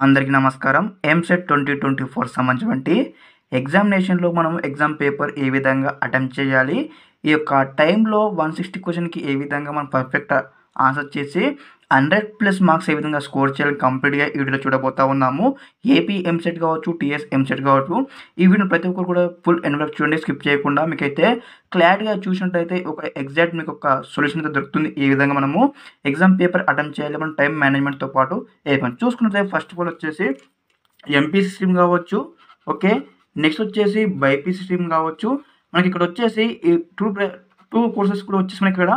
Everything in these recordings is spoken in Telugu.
అందరికీ నమస్కారం. ఎంసెట్ 2024 సంబంధించినటువంటి ఎగ్జామినేషన్‌లో మనం ఎగ్జామ్ పేపర్ ఏ విధంగా అటెంప్ట్ చేయాలి? ఈ యొక్క టైంలో 160 క్వెషన్‌కి ఏ విధంగా మనం పర్ఫెక్ట్ ఆన్సర్ చేసి 100+ మార్క్స్ ఏ విధంగా స్కోర్ చేయాలి కంప్లీట్‌గా ఈ వీడియోలో చూడబోతా ఉన్నాము. ఏపీ ఎంసెట్ కావచ్చు, టీఎస్ ఎంసెట్ కావచ్చు. ఈ వీడియోని ప్రతి ఒక్కరు కూడా ఫుల్ ఎండ్ వరకు చూడండి, స్కిప్ చేయకుండా. మీకైతే క్లారిటీగా చూసినట్టయితే ఒక ఎగ్జాక్ట్ మీకు ఒక సొల్యూషన్ అయితే దొరుకుతుంది. ఏ విధంగా మనము ఎగ్జామ్ పేపర్ అటెంప్ట్ చేయాలి, మన టైం మేనేజ్మెంట్‌తో పాటు చూసుకున్నట్లయితే ఫస్ట్ ఆఫ్ ఆల్ వచ్చేసి ఎంపీసీ స్ట్రీమ్ కావచ్చు. ఓకే. నెక్స్ట్ వచ్చేసి బైపీసీ స్ట్రీమ్ కావచ్చు. మనకి ఇక్కడ వచ్చేసి ఈ టూ కోర్సెస్ కూడా వచ్చేసి మనకి ఇక్కడ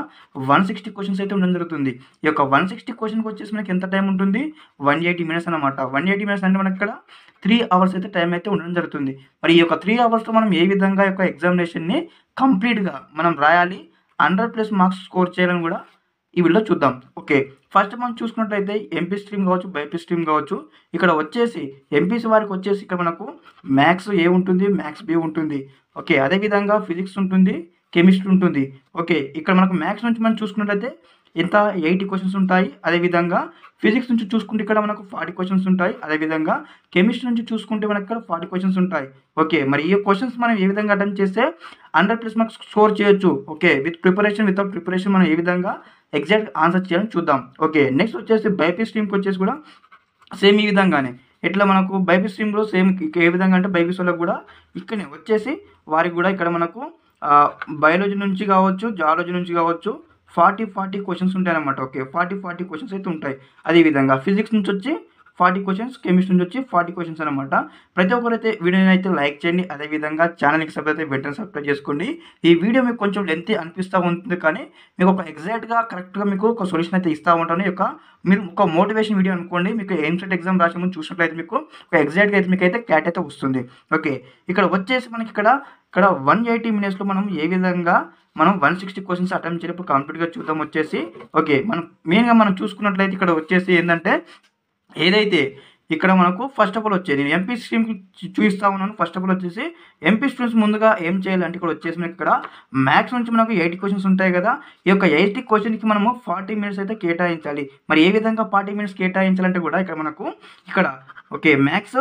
160 క్వెషన్స్ అయితే ఉండడం జరుగుతుంది. ఈ యొక్క 160 క్వెషన్‌కి వచ్చేసి మనకి ఎంత టైం ఉంటుంది? 180 మినిట్స్ అనమాట. 180 మినిట్స్ అంటే మనకి ఇక్కడ 3 అవర్స్ అయితే టైం అయితే ఉండడం జరుగుతుంది. మరి ఈ యొక్క 3 అవర్స్‌లో మనం ఏ విధంగా ఈ యొక్క ఎగ్జామినేషన్‌ని కంప్లీట్‌గా మనం రాయాలి, 100+ మార్క్స్ స్కోర్ చేయాలని కూడా ఈ వీడియోలో చూద్దాం. ఓకే. ఫస్ట్ మనం చూసుకున్నట్లయితే ఎంపీ స్ట్రీమ్ కావచ్చు, బైపీ స్ట్రీమ్ కావచ్చు. ఇక్కడ వచ్చేసి ఎంపీసీ వారికి వచ్చేసి ఇక్కడ మనకు మ్యాథ్స్ ఏ ఉంటుంది, మ్యాథ్స్ బి ఉంటుంది. ఓకే. అదేవిధంగా ఫిజిక్స్ ఉంటుంది, కెమిస్ట్రీ ఉంటుంది. ఓకే. ఇక్కడ మనకు మ్యాథ్స్ నుంచి మనం చూసుకున్నట్లయితే ఎంత 80 క్వెషన్స్ ఉంటాయి. అదేవిధంగా ఫిజిక్స్ నుంచి చూసుకుంటే ఇక్కడ మనకు 40 క్వెషన్స్ ఉంటాయి. అదేవిధంగా కెమిస్ట్రీ నుంచి చూసుకుంటే మనకి ఇక్కడ 40 క్వెషన్స్ ఉంటాయి. ఓకే. మరి ఈ క్వెషన్స్ మనం ఏ విధంగా అటెంప్ట్ చేస్తే 100+ మార్క్స్ స్కోర్ చేయొచ్చు. Okay. With preparation, without preparation మనం ఏ విధంగా ఎగ్జాక్ట్ ఆన్సర్ చేయాలని చూద్దాం. ఓకే. నెక్స్ట్ వచ్చేసి బైపీ స్ట్రీమ్‌కి వచ్చేసి కూడా సేమ్ ఈ విధంగానే. ఇట్లా మనకు బైపీ స్ట్రీమ్‌లో సేమ్ ఏ విధంగా అంటే బైపీసీ వాళ్ళకి కూడా ఇక్కడనే వచ్చేసి వారికి కూడా ఇక్కడ మనకు బయాలజీ నుంచి కావచ్చు, జువాలజీ నుంచి కావచ్చు 40 క్వెషన్స్ ఉంటాయన్నమాట. ఓకే. 40 క్వెషన్స్ అయితే ఉంటాయి. అదేవిధంగా ఫిజిక్స్ నుంచి వచ్చి 40 క్వెషన్స్, కెమిస్ట్రీ నుంచి వచ్చి 40 క్వెషన్స్ అనమాట. ప్రతి ఒక్కరైతే వీడియోని అయితే లైక్ చేయండి. అదేవిధంగా ఛానల్‌కి వెంటనే సబ్స్క్రైబ్ చేసుకోండి. ఈ వీడియో మీకు కొంచెం లెంతీ అనిపిస్తూ ఉంటుంది, కానీ మీకు ఒక ఎగ్జాక్ట్‌గా కరెక్ట్‌గా మీకు ఒక సొల్యూషన్ అయితే ఇస్తూ ఉంటాను. మీరు ఒక మోటివేషన్ వీడియో అనుకోండి. మీకు ఎంసెట్ ఎగ్జామ్ రాసే ముందు చూసినట్లయితే మీకు ఒక ఎగ్జాక్ట్‌గా అయితే మీకైతే క్లారిటీ అయితే వస్తుంది. ఓకే. ఇక్కడ వచ్చేసి మనకి ఇక్కడ 180 మినిట్స్‌లో మనం ఏ విధంగా మనం 160 క్వెషన్స్ అటెంప్ట్ చేసినప్పుడు కంప్లీట్‌గా చూద్దాం వచ్చేసి. ఓకే. మనం చూసుకున్నట్లయితే ఇక్కడ వచ్చేసి ఏందంటే ఏదైతే ఇక్కడ మనకు ఫస్ట్ ఆఫ్ ఆల్ వచ్చేది నేను ఎంపీ స్ట్రీమ్‌కి చూపిస్తా ఉన్నాను. ఫస్ట్ ఆఫ్ ఆల్ వచ్చేసి ఎంపీ స్ట్రీమ్స్ ముందుగా ఏం చేయాలంటే ఇక్కడ వచ్చేసి మనకి ఇక్కడ మ్యాథ్స్ నుంచి మనకు 80 క్వెషన్స్ ఉంటాయి కదా. ఈ యొక్క 80 క్వెషన్‌కి మనము 40 మినిట్స్ అయితే కేటాయించాలి. మరి ఏ విధంగా 40 మినిట్స్ కేటాయించాలంటే కూడా ఇక్కడ మనకు ఇక్కడ ఓకే మ్యాథ్స్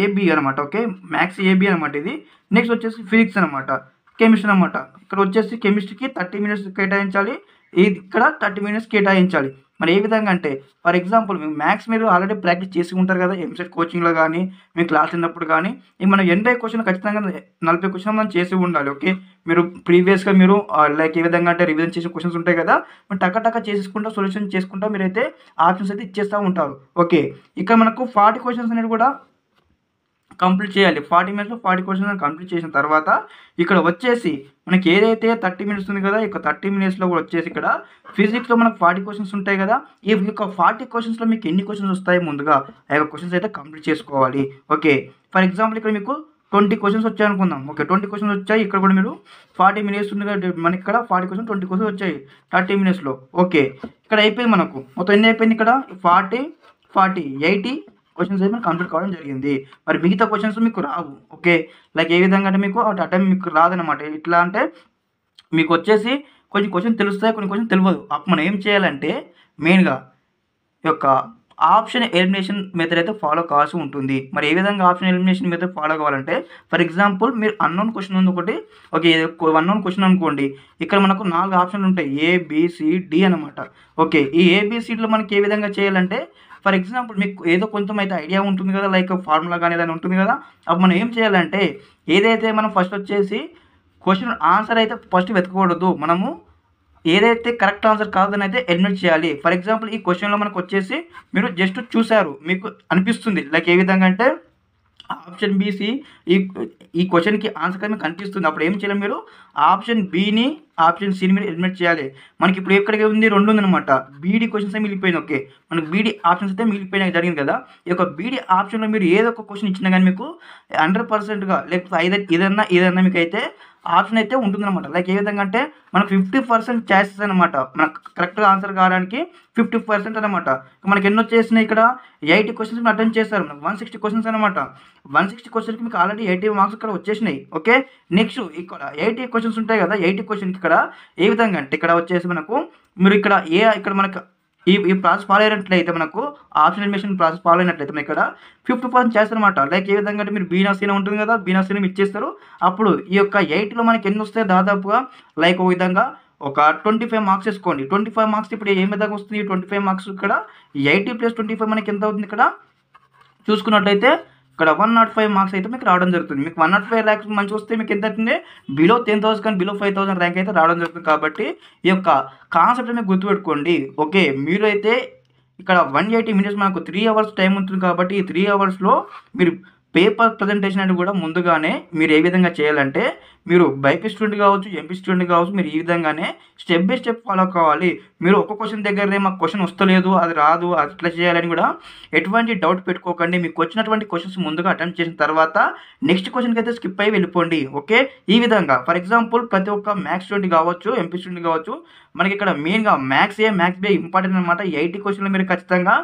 ఏబీ అనమాట. ఓకే. మ్యాథ్స్ ఏబీ అనమాట ఇది. నెక్స్ట్ వచ్చేసి ఫిజిక్స్ అనమాట, కెమిస్ట్రీ అనమాట. ఇక్కడ వచ్చేసి కెమిస్ట్రీకి 30 మినిట్స్ కేటాయించాలి. ఇక్కడ 30 మినిట్స్ కేటాయించాలి. మరి ఏ విధంగా అంటే ఫర్ ఎగ్జాంపుల్ మ్యాథ్స్ మీరు ఆల్రెడీ ప్రాక్టీస్ చేసి ఉంటారు కదా. ఎంసెట్ కోచింగ్‌లో కానీ, మీ క్లాస్ విన్నప్పుడు కానీ మనం 80 క్వెషన్‌లు ఖచ్చితంగా 40 క్వెషన్‌లు మనం చేసి ఉండాలి. ఓకే. మీరు ప్రీవియస్‌గా మీరు లైక్ ఏ విధంగా అంటే రివిజన్ చేసిన క్వెషన్స్ ఉంటాయి కదా. మీరు టక చేసేసుకుంటా సొల్యూషన్ చేసుకుంటా మీరైతే ఆప్షన్స్ అయితే ఇచ్చేస్తూ ఉంటారు. ఓకే. ఇక్కడ మనకు 40 క్వెషన్స్ అనేది కూడా కంప్లీట్ చేయాలి. 40 మినిట్స్‌లో 40 క్వెషన్స్ కంప్లీట్ చేసిన తర్వాత ఇక్కడ వచ్చేసి మనకి ఏదైతే 30 మినిట్స్ ఉంది కదా. ఈ యొక్క 30 మినిట్స్‌లో కూడా వచ్చేసి ఇక్కడ ఫిజిక్స్‌లో మనకు 40 క్వెషన్స్ ఉంటాయి కదా. ఈ యొక్క 40 క్వెషన్స్‌లో మీకు ఎన్ని క్వెషన్స్ వస్తాయి ముందుగా ఆ యొక్క క్వెషన్స్ అయితే కంప్లీట్ చేసుకోవాలి. ఓకే. ఫర్ ఎగ్జాంపుల్ ఇక్కడ మీకు 20 క్వెషన్స్ వచ్చాయనుకుందాం. ఓకే. 20 క్వెషన్స్ వచ్చాయి. ఇక్కడ కూడా మీరు 40 మినిట్స్ ఉంది కదా. మనకి ఇక్కడ 40 క్వెషన్స్ 20 క్వెషన్స్ వచ్చాయి 30 మినిట్స్‌లో. ఓకే. ఇక్కడ అయిపోయింది మనకు. మొత్తం ఎన్ని అయిపోయింది ఇక్కడ 80 క్వెషన్స్ అయితే కంప్లీట్ కావడం జరిగింది. మరి మిగతా క్వెషన్స్ మీకు రావు. ఓకే. లైక్ ఏ విధంగా అంటే మీకు అటెంప్ట్ మీకు రాదనమాట. ఎట్లా అంటే మీకు వచ్చేసి కొన్ని క్వెషన్స్ తెలుస్తాయి, కొన్ని క్వెషన్స్ తెలియదు. అప్పుడు మనం ఏం చేయాలంటే మెయిన్‌గా ఈ యొక్క ఆప్షన్ ఎలిమినేషన్ మెథడ్ అయితే ఫాలో కావాల్సి ఉంటుంది. మరి ఏ విధంగా ఆప్షన్ ఎలిమినేషన్ మెథడ్ ఫాలో కావాలంటే ఫర్ ఎగ్జాంపుల్ మీరు అన్నోన్ క్వెషన్ ఉంది ఒకటి. ఓకే. అన్నోన్ క్వెషన్ అనుకోండి. ఇక్కడ మనకు 4 ఆప్షన్లు ఉంటాయి. ఏ, బి, సి, డి అనమాట. ఓకే. ఈ ఏబిసిడిలో మనకి ఏ విధంగా చేయాలంటే ఫర్ ఎగ్జాంపుల్ మీకు ఏదో కొంచెం అయితే ఐడియా ఉంటుంది కదా. లైక్ ఫార్ములా కానీ ఏదైనా ఉంటుంది కదా. అప్పుడు మనం ఏం చేయాలంటే ఏదైతే మనం ఫస్ట్ వచ్చేసి క్వెషన్ ఆన్సర్ అయితే ఫస్ట్ వెతకకూడదు. మనము ఏదైతే కరెక్ట్ ఆన్సర్ కాదని అయితే ఎలిమినేట్ చేయాలి. ఫర్ ఎగ్జాంపుల్ ఈ క్వెషన్‌లో మనకు వచ్చేసి మీరు జస్ట్ చూసారు, మీకు అనిపిస్తుంది లైక్ ఏ విధంగా అంటే ఆప్షన్ బీసి ఈ క్వెషన్‌కి ఆన్సర్ కానీ మీకు కనిపిస్తుంది. అప్పుడు ఏం చేయాలి మీరు ఆప్షన్ బిని, ఆప్షన్ సిని మీరు ఎలిమినేట్ చేయాలి. మనకి ఇప్పుడు ఎక్కడికి ఉంది 2 ఉందనమాట. బీడీ క్వెషన్స్ మిగిలిపోయింది. ఓకే. మనకు బీడీ ఆప్షన్స్ అయితే మిగిలిపోయినాయి జరిగింది కదా. ఈ యొక్క బీడీ ఆప్షన్‌లో మీరు ఏదో ఒక క్వెషన్ ఇచ్చినా కానీ మీకు 100%గా లేకపోతే ఏదన్నా మీకైతే ఆప్షన్ అయితే ఉంటుందన్నమాట. లైక్ ఏ విధంగా అంటే మనకు 50% ఛాన్సెస్ అనమాట. మనకు కరెక్ట్‌గా ఆన్సర్ కావడానికి 50% అనమాట. మనకి ఎన్ని వచ్చేసినాయి ఇక్కడ 80 క్వెషన్స్ మీరు అటెంప్ట్ చేశారు. 160 క్వెషన్స్ అనమాట. 160 క్వెషన్స్‌కి మీకు ఆల్రెడీ 80 మార్క్స్ ఇక్కడ వచ్చేసినాయి. ఓకే. నెక్స్ట్ ఇక్కడ 80 క్వెషన్స్ ఉంటాయి కదా. 80 క్వెషన్‌కి ఇక్కడ ఏ విధంగా అంటే ఇక్కడ వచ్చేసి మనకు మీరు ఇక్కడ మనకు ఈ ప్రాసెస్ ఫాలో అయినట్లయితే మనకు ఆప్షన్ ఎలిమినేషన్ ప్రాసెస్ ఫాలో అయినట్లయితే మనం ఇక్కడ 50% చేస్తారనమాట. లైక్ ఏ విధంగా అంటే మీరు బీనాసీన ఉంటుంది కదా, బీనాసీన ఇచ్చేస్తారు. అప్పుడు ఈ యొక్క 8లో మనకి ఎన్ని వస్తాయి దాదాపుగా లైక్ ఒక విధంగా ఒక 25 మార్క్స్ వేసుకోండి. 25 మార్క్స్ ఇప్పుడు ఏ విధంగా వస్తుంది 25 మార్క్స్ ఇక్కడ 80 + 25 మనకి ఎంత అవుతుంది ఇక్కడ చూసుకున్నట్లయితే ఇక్కడ 105 మార్క్స్ అయితే మీకు రావడం జరుగుతుంది. మీకు 105 ర్యాంక్స్ మంచిగా వస్తే మీకు ఎంత అవుతుంది బిలో 10,000 కానీ బిలో 5,000 ర్యాంక్ అయితే రావడం జరుగుతుంది. కాబట్టి ఈ యొక్క కాన్సెప్ట్ మీకు గుర్తుపెట్టుకోండి. ఓకే, మీరు అయితే ఇక్కడ 180 మినిట్స్ మనకు 3 అవర్స్ టైం ఉంటుంది. కాబట్టి ఈ 3 అవర్స్లో మీరు పేపర్ ప్రజెంటేషన్ అనేది కూడా ముందుగానే మీరు ఏ విధంగా చేయాలంటే మీరు బైపీసీ స్టూడెంట్ కావచ్చు, ఎంపీసీ స్టూడెంట్ కావచ్చు, మీరు ఈ విధంగానే స్టెప్ బై స్టెప్ ఫాలో కావాలి. మీరు ఒక్క క్వశ్చన్ దగ్గరనే మాకు క్వశ్చన్ వస్తలేదు, అది రాదు, అట్లా చేయాలని కూడా ఎటువంటి డౌట్ పెట్టుకోకండి. మీకు వచ్చినటువంటి క్వశ్చన్స్ ముందుగా అటెంప్ట్ చేసిన తర్వాత నెక్స్ట్ క్వశ్చన్కి అయితే స్కిప్ అయ్యి వెళ్ళిపోండి. ఓకే, ఈ విధంగా ఫర్ ఎగ్జాంపుల్ ప్రతి ఒక్క మ్యాథ్స్ స్టూడెంట్ కావచ్చు, ఎంపీ స్టూడెంట్ కావచ్చు, మనకి ఇక్కడ మెయిన్గా మ్యాథ్స్ బి ఇంపార్టెంట్ అనమాట. 80 క్వశ్చన్లు మీరు ఖచ్చితంగా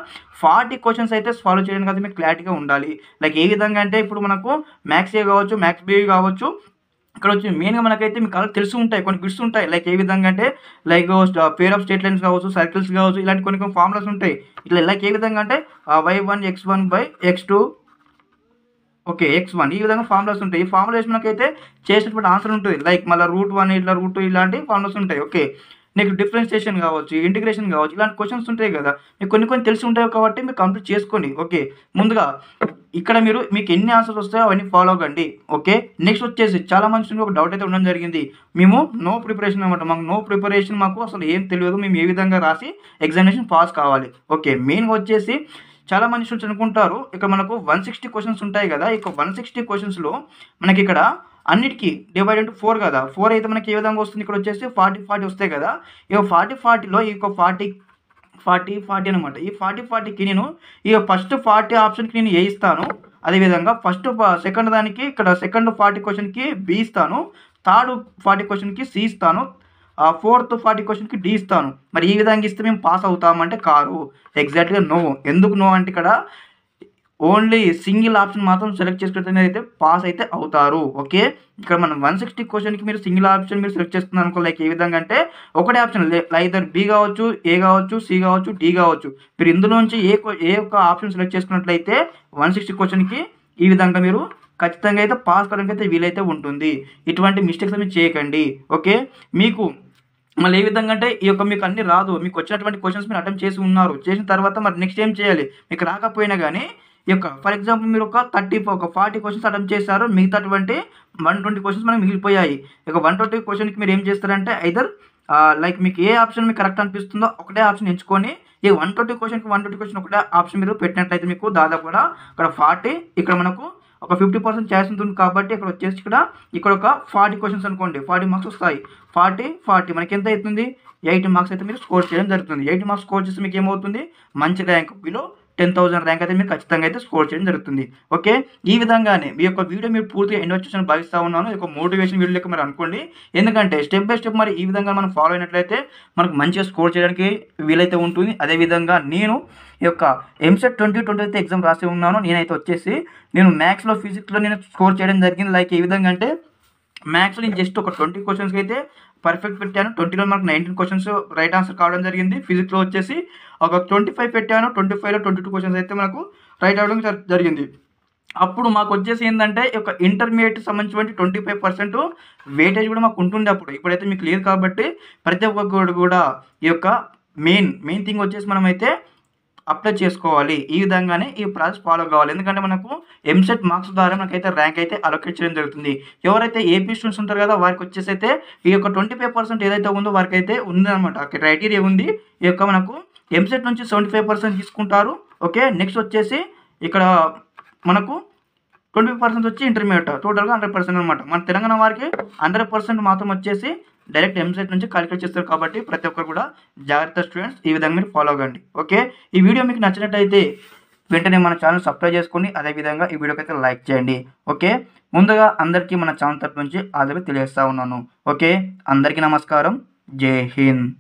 40 క్వశ్చన్స్ అయితే ఫాలో చేయడానికి అయితే మీకు క్లారిటీగా ఉండాలి. లైక్ ఏ విధంగా అంటే ఇప్పుడు మనకు మ్యాథ్స్ కావచ్చు, మ్యాథ్స్ బి కావచ్చు, ఇక్కడ వచ్చి మెయిన్గా మనకైతే మీకు అలా తెలిసి ఉంటాయి, కొన్ని బిట్స్ ఉంటాయి. లైక్ ఏ విధంగా అంటే like pair of straight lines కావచ్చు, సర్కిల్స్ కావచ్చు, ఇలాంటి కొన్ని ఫార్ములాస్ ఉంటాయి. ఇట్లా లైక్ ఏ విధంగా అంటే y1 x1/x2 ఓకే x1 ఈ విధంగా ఫార్ములాస్ ఉంటాయి. ఈ ఫార్ములా వేసి మనకైతే చేసినటువంటి ఆన్సర్ ఉంటుంది. లైక్ మళ్ళీ √1 ఇట్లా √2 ఇలాంటి ఫార్ములాస్ ఉంటాయి. ఓకే, నీకు డిఫరెన్షియేషన్ కావచ్చు, ఇంటిగ్రేషన్ కావచ్చు, ఇలాంటి క్వశ్చన్స్ ఉంటాయి కదా, మీకు కొన్ని తెలిసి ఉంటాయి కాబట్టి మీరు కంప్లీట్ చేసుకోండి. ఓకే, ముందుగా ఇక్కడ మీకు ఎన్ని ఆన్సర్స్ వస్తాయో అవన్నీ ఫాలో అవ్వండి. ఓకే, నెక్స్ట్ వచ్చేసి చాలా మంది ఒక డౌట్ అయితే ఉండడం జరిగింది. మేము నో ప్రిపరేషన్ అనమాట, మాకు నో ప్రిపరేషన్, మాకు అసలు ఏం తెలియదు, మేము ఏ విధంగా రాసి ఎగ్జామినేషన్ పాస్ కావాలి. ఓకే, మెయిన్గా వచ్చేసి చాలా మంది స్టూడెంట్స్ అనుకుంటారు ఇక్కడ మనకు 160 క్వశ్చన్స్ ఉంటాయి కదా, ఇక 160 క్వశ్చన్స్లో మనకి ఇక్కడ అన్నిటికీ డివైడ్ ఇంటూ 4 కదా, 4 అయితే మనకి ఏ విధంగా వస్తుంది ఇక్కడ వచ్చేసి 40 వస్తాయి కదా. ఇక 40లో ఈ 40 అనమాట. ఈ 40కి నేను ఇక ఫస్ట్ 40 ఆప్షన్కి నేను ఏ ఇస్తాను, అదేవిధంగా సెకండ్ దానికి ఇక్కడ సెకండ్ 40 క్వశ్చన్కి బి ఇస్తాను, థర్డ్ 40 క్వశ్చన్కి సి ఇస్తాను, ఫోర్త్ 40 క్వశ్చన్కి డి ఇస్తాను. మరి ఈ విధంగా ఇస్తే మేము పాస్ అవుతామంటే కారు, ఎగ్జాక్ట్గా నో. ఎందుకు నో అంటే ఇక్కడ ఓన్లీ సింగిల్ ఆప్షన్ మాత్రం సెలెక్ట్ చేసుకుంటే అయితే పాస్ అయితే అవుతారు. ఓకే, ఇక్కడ మనం 160 క్వశ్చన్కి మీరు సింగిల్ ఆప్షన్ మీరు సెలెక్ట్ చేస్తున్నారు అనుకో. లైక్ ఏ విధంగా అంటే ఒకటే ఆప్షన్ లైదర్ బి కావచ్చు, ఏ కావచ్చు, సి కావచ్చు, డి కావచ్చు, మీరు ఇందులోంచి ఏ ఒక్క ఆప్షన్ సెలెక్ట్ చేసుకున్నట్లయితే 160 క్వశ్చన్కి ఈ విధంగా మీరు ఖచ్చితంగా అయితే పాస్ కావడానికి అయితే వీలైతే ఉంటుంది. ఇటువంటి మిస్టేక్స్ మీరు చేయకండి. ఓకే, మీకు మళ్ళీ ఏ విధంగా అంటే ఈ యొక్క మీకు అన్ని రాదు, మీకు వచ్చినటువంటి క్వశ్చన్స్ మీరు అటెంప్ట్ చేసి ఉన్నారు, చేసిన తర్వాత మరి నెక్స్ట్ ఏం చేయాలి, మీకు రాకపోయినా కానీ ఈ యొక్క ఫర్ ఎగ్జాంపుల్ మీరు ఒక 40 క్వశ్చన్స్ అటెంప్ట్ చేశారు, మిగతాటువంటి 120 క్వశ్చన్స్ మనకు మిగిలిపోయాయి. ఇక 120 క్వశ్చన్కి మీరు ఏం చేస్తారంటే ఐదర్ లైక్ మీకు ఏ ఆప్షన్ మీకు కరెక్ట్ అనిపిస్తుందో ఒకటే ఆప్షన్ ఎంచుకొని ఈ 120 క్వశ్చన్ ఒకటే ఆప్షన్ మీరు పెట్టినట్లయితే మీకు దాదాపు కూడా ఇక్కడ 40 ఇక్కడ మనకు ఒక 50% ఛాన్స్ ఉంటుంది. కాబట్టి ఇక్కడ వచ్చేసి ఇక్కడ ఒక 40 క్వశ్చన్స్ అనుకోండి, 40 మార్క్స్ వస్తాయి. 40 మనకి ఎంత అవుతుంది 80 మార్క్స్ అయితే మీరు స్కోర్ చేయడం జరుగుతుంది. 80 మార్క్స్ స్కోర్ చేస్తే మీకు ఏమవుతుంది మంచి ర్యాంక్ బిలో 10,000 ర్యాంక్ అయితే మీరు ఖచ్చితంగా అయితే స్కోర్ చేయడం జరుగుతుంది. ఓకే, ఈ విధంగానే మీ యొక్క వీడియో మీరు పూర్తిగా ఎంజాయ్ చేసిన భావిస్తూ ఉన్నాను. ఒక మోటివేషన్ వీడియో లెక్క మీరు అనుకోండి. ఎందుకంటే స్టెప్ బై స్టెప్ మరి ఈ విధంగా మనం ఫాలో అయినట్లయితే మనకు మంచిగా స్కోర్ చేయడానికి వీలైతే ఉంటుంది. అదేవిధంగా నేను ఈ యొక్క ఎంసెట్ 2020 అయితే ఎగ్జామ్ రాసి ఉన్నాను. నేనైతే వచ్చేసి మ్యాథ్స్లో, ఫిజిక్స్లో నేను స్కోర్ చేయడం జరిగింది. లైక్ ఏ విధంగా అంటే మ్యాథ్స్లో నేను జస్ట్ ఒక 20 క్వశ్చన్స్కి అయితే పర్ఫెక్ట్ పెట్టాను. 20లో మనకు 19 క్వశ్చన్స్ రైట్ ఆన్సర్ కావడం జరిగింది. ఫిజిక్స్లో వచ్చేసి ఒక 25 పెట్టాను. 25లో 22 క్వశ్చన్స్ అయితే మనకు రైట్ అవ్వడం జరిగింది. అప్పుడు మాకు వచ్చేసి ఏంటంటే ఒక ఇంటర్మీడియట్ సంబంధించిన 25% వెయిటేజ్ కూడా మాకు ఉంటుంది అప్పుడు. ఇప్పుడైతే మీకు లేదు. కాబట్టి ప్రతి ఒక్కరు కూడా ఈ యొక్క మెయిన్ థింగ్ వచ్చేసి మనమైతే అప్లై చేసుకోవాలి. ఈ విధంగానే ఈ ప్రాసెస్ ఫాలో కావాలి. ఎందుకంటే మనకు ఎంసెట్ మార్క్స్ ద్వారా మనకైతే ర్యాంక్ అయితే అలొకేట్ చేయడం జరుగుతుంది. ఎవరైతే ఏపీ స్టూడెంట్స్ ఉంటారు కదా వారికి వచ్చేసి అయితే ఈ యొక్క 25% ఏదైతే ఉందో వారికి అయితే ఉందన్నమాట. క్రైటీరియా ఉంది. ఈ యొక్క మనకు ఎంసెట్ నుంచి 75% తీసుకుంటారు. ఓకే, నెక్స్ట్ వచ్చేసి ఇక్కడ మనకు 20% వచ్చి ఇంటర్మీడియట్, టోటల్గా 100% అనమాట. మన తెలంగాణ వారికి 100% మాత్రం వచ్చేసి డైరెక్ట్ ఎంసెట్ నుంచి క్యాలిక్యులేట్ చేస్తారు. కాబట్టి ప్రతి ఒక్కరు కూడా జాగ్రత్త స్టూడెంట్స్, ఈ విధంగా మీరు ఫాలో అవ్వండి. ఓకే, ఈ వీడియో మీకు నచ్చినట్టయితే వెంటనే మన ఛానల్ సబ్స్క్రైబ్ చేసుకోండి. అదేవిధంగా ఈ వీడియోకి అయితే లైక్ చేయండి. ఓకే, ముందుగా అందరికీ మన ఛానల్ తరపు నుంచి ఆదరణ తెలియజేస్తూ ఉన్నాను. ఓకే, అందరికీ నమస్కారం. జై హింద్.